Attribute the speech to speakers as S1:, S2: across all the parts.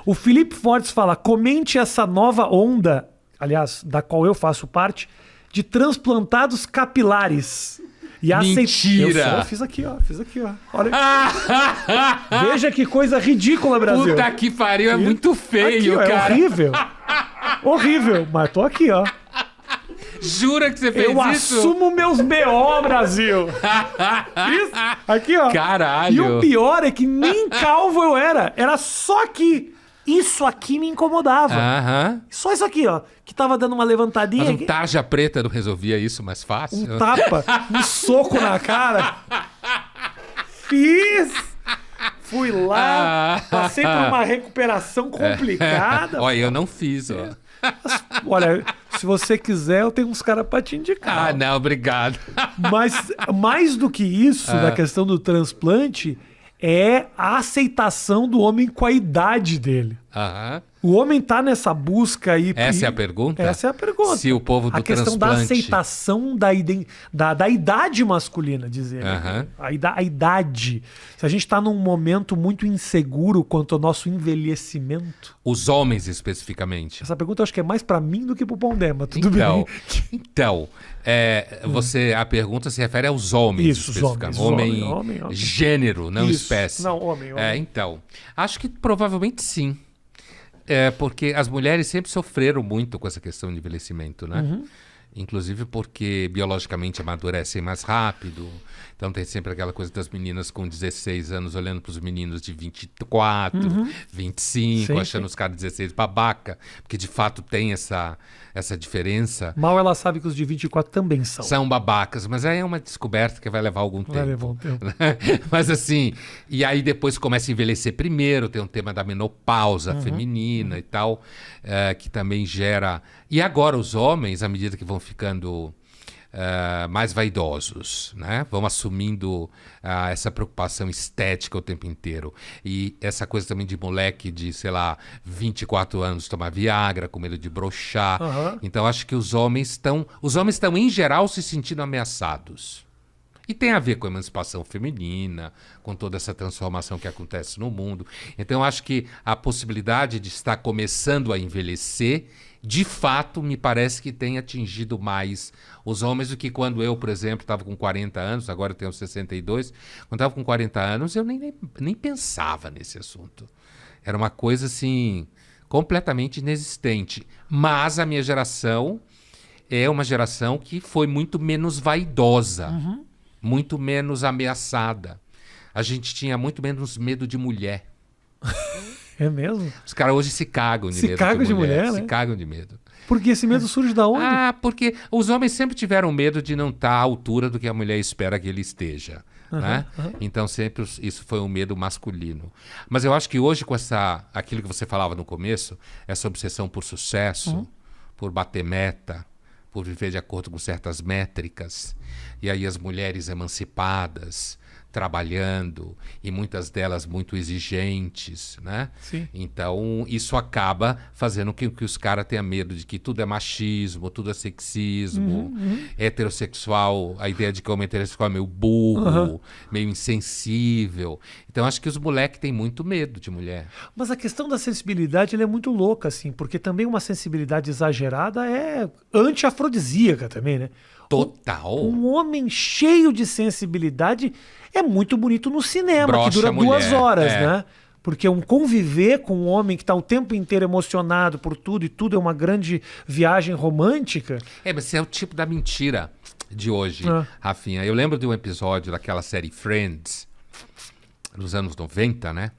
S1: O Felipe Fortes fala, comente essa nova onda, aliás, da qual eu faço parte, de transplantados capilares. E
S2: Mentira!
S1: Eu fiz aqui, ó. Olha. Veja que coisa ridícula, Brasil.
S2: Puta que pariu, é muito feio,
S1: aqui, ó,
S2: cara.
S1: É horrível. Horrível, mas tô aqui, ó.
S2: Jura que você fez
S1: Eu
S2: isso?
S1: assumo meus BO, Brasil. Isso? Aqui, ó.
S2: Caralho.
S1: E o pior é que nem calvo eu era. Era só aqui. Isso aqui me incomodava.
S2: Aham.
S1: Só isso aqui, ó. Que tava dando uma levantadinha.
S2: Mas um
S1: aqui.
S2: tarja preta não resolvia isso mais fácil?
S1: Um tapa, um soco na cara. Fiz. Fui lá. Passei por uma recuperação complicada.
S2: Olha, eu não fiz, ó.
S1: Olha, se você quiser, eu tenho uns caras pra te indicar.
S2: Ah, não, obrigado.
S1: Mas mais do que isso, da questão do transplante, é a aceitação do homem com a idade dele.
S2: Aham.
S1: O homem tá nessa busca aí.
S2: Essa é a pergunta?
S1: Essa é a pergunta.
S2: Se o povo do
S1: a questão
S2: transplante...
S1: da aceitação da idade masculina, dizer.
S2: Aham.
S1: A idade. Se a gente tá num momento muito inseguro quanto ao nosso envelhecimento.
S2: Os homens, especificamente.
S1: Essa pergunta eu acho que é mais pra mim do que pro Pondema. Tudo
S2: Então,
S1: bem?
S2: a pergunta se refere aos homens,
S1: Isso, os
S2: especificamente.
S1: homens.
S2: Homem,
S1: Homem.
S2: gênero, não
S1: Isso.
S2: espécie.
S1: Não, homem.
S2: Então, acho que provavelmente sim. Porque as mulheres sempre sofreram muito com essa questão de envelhecimento, né?
S1: Uhum.
S2: Inclusive porque biologicamente amadurecem mais rápido. Então tem sempre aquela coisa das meninas com 16 anos olhando para os meninos de 24, 25,
S1: Sim,
S2: achando
S1: sim.
S2: os caras de 16 babaca. Porque de fato tem essa diferença.
S1: Mal ela sabe que os de 24 também são.
S2: São babacas, mas aí é uma descoberta que vai levar algum tempo.
S1: Vai levar um tempo.
S2: Mas assim, e aí depois começa a envelhecer primeiro, tem um tema da menopausa feminina e tal, que também gera... E agora os homens, à medida que vão ficando mais vaidosos, né? Vão assumindo essa preocupação estética o tempo inteiro. E essa coisa também de moleque de, sei lá, 24 anos tomar Viagra, com medo de broxar. Então acho que os homens estão, em geral, se sentindo ameaçados. E tem a ver com a emancipação feminina, com toda essa transformação que acontece no mundo. Então, eu acho que a possibilidade de estar começando a envelhecer, de fato, me parece que tem atingido mais os homens do que quando eu, por exemplo, estava com 40 anos, agora eu tenho 62. Quando estava com 40 anos, eu nem pensava nesse assunto. Era uma coisa, assim, completamente inexistente. Mas a minha geração é uma geração que foi muito menos vaidosa. Muito menos ameaçada. A gente tinha muito menos medo de mulher.
S1: É mesmo?
S2: Os caras hoje se cagam de
S1: Se
S2: medo
S1: cagam de mulher,
S2: Se
S1: né?
S2: cagam de medo.
S1: Porque esse medo surge da onde?
S2: Porque os homens sempre tiveram medo de não estar à altura do que a mulher espera que ele esteja. Né? Então sempre isso foi um medo masculino. Mas eu acho que hoje com aquilo que você falava no começo, essa obsessão por sucesso, por bater meta, por viver de acordo com certas métricas, e aí as mulheres emancipadas, trabalhando, e muitas delas muito exigentes, né?
S1: Sim.
S2: Então, isso acaba fazendo com que os caras tenham medo de que tudo é machismo, tudo é sexismo, heterossexual, a ideia de que o homem heterossexual é meio burro, meio insensível. Então, acho que os moleques têm muito medo de mulher.
S1: Mas a questão da sensibilidade ela é muito louca, assim, porque também uma sensibilidade exagerada é anti-afrodisíaca também, né?
S2: Total.
S1: Um homem cheio de sensibilidade é muito bonito no cinema,
S2: Brocha
S1: que dura
S2: a mulher,
S1: 2 horas,
S2: é.
S1: né? Porque conviver com um homem que está o tempo inteiro emocionado por tudo, e tudo é uma grande viagem romântica.
S2: Mas esse é o tipo da mentira de hoje, Rafinha. Eu lembro de um episódio daquela série Friends, nos anos 90, né?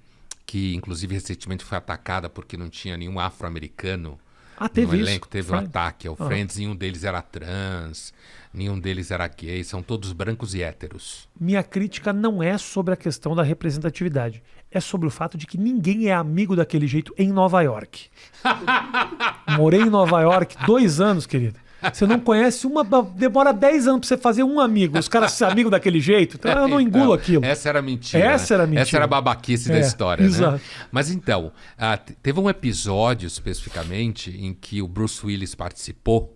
S2: Que, inclusive, recentemente foi atacada porque não tinha nenhum afro-americano
S1: Teve
S2: no
S1: isso.
S2: elenco. Teve um ataque ao Friends, nenhum deles era trans, nenhum deles era gay, são todos brancos e héteros.
S1: Minha crítica não é sobre a questão da representatividade. É sobre o fato de que ninguém é amigo daquele jeito em Nova York. Morei em Nova York 2 anos, querido. Você não conhece demora 10 anos pra você fazer um amigo. Os caras são amigos daquele jeito. Então eu não engulo aquilo.
S2: Essa era a mentira.
S1: Essa era a mentira.
S2: Essa era a babaquice da história,
S1: exato.
S2: né? Mas então, teve um episódio especificamente em que o Bruce Willis participou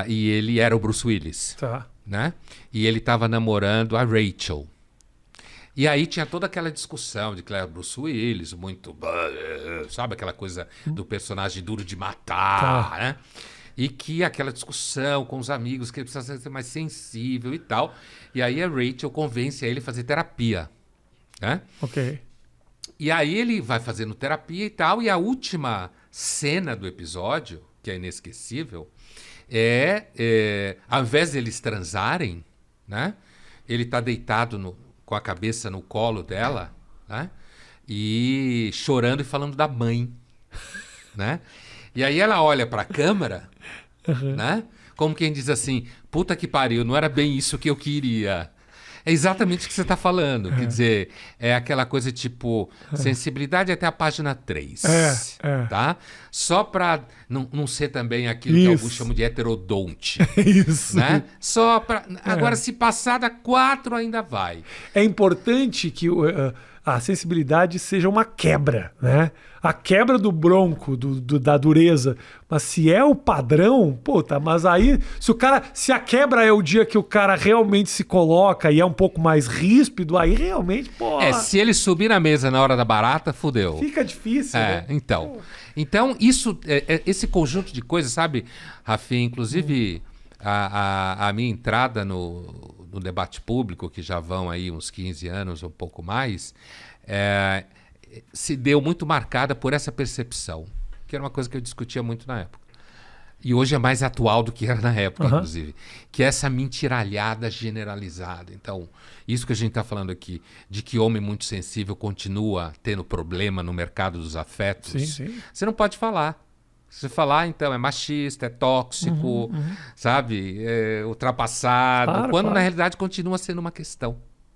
S2: e ele era o Bruce Willis.
S1: Tá.
S2: Né? E ele estava namorando a Rachel. E aí tinha toda aquela discussão de que era Bruce Willis, muito... Sabe aquela coisa do personagem duro de matar,
S1: Tá.
S2: né? E que aquela discussão com os amigos, que ele precisa ser mais sensível e tal. E aí a Rachel convence ele a fazer terapia, né?
S1: Ok.
S2: E aí ele vai fazendo terapia e tal, e a última cena do episódio, que é inesquecível, ao invés deles transarem, né? Ele tá deitado com a cabeça no colo dela, né? E chorando e falando da mãe, né? E aí ela olha pra câmera, né? Como quem diz assim, puta que pariu, não era bem isso que eu queria. É exatamente o que você está falando. Quer dizer, é aquela coisa tipo, sensibilidade até a página 3. Tá? Só para não ser também aquilo que alguns chamam de heterodonte.
S1: Isso.
S2: Né? Só para. Agora, se passar da 4, ainda vai.
S1: É importante que a sensibilidade seja uma quebra, né? A quebra do bronco, da dureza. Mas se é o padrão, puta, mas aí, se a quebra é o dia que o cara realmente se coloca e é um pouco mais ríspido, aí realmente, pô.
S2: Se ele subir na mesa na hora da barata, fudeu.
S1: Fica difícil, né?
S2: Então isso, esse conjunto de coisas, sabe, Rafinha, inclusive a minha entrada no debate público, que já vão aí uns 15 anos, um pouco mais, se deu muito marcada por essa percepção, que era uma coisa que eu discutia muito na época. E hoje é mais atual do que era na época, inclusive. Que é essa mentiralhada generalizada. Então, isso que a gente está falando aqui, de que homem muito sensível continua tendo problema no mercado dos afetos,
S1: Sim.
S2: você não pode falar. Se você falar, então, é machista, é tóxico, sabe? É ultrapassado, quando na realidade continua sendo uma questão.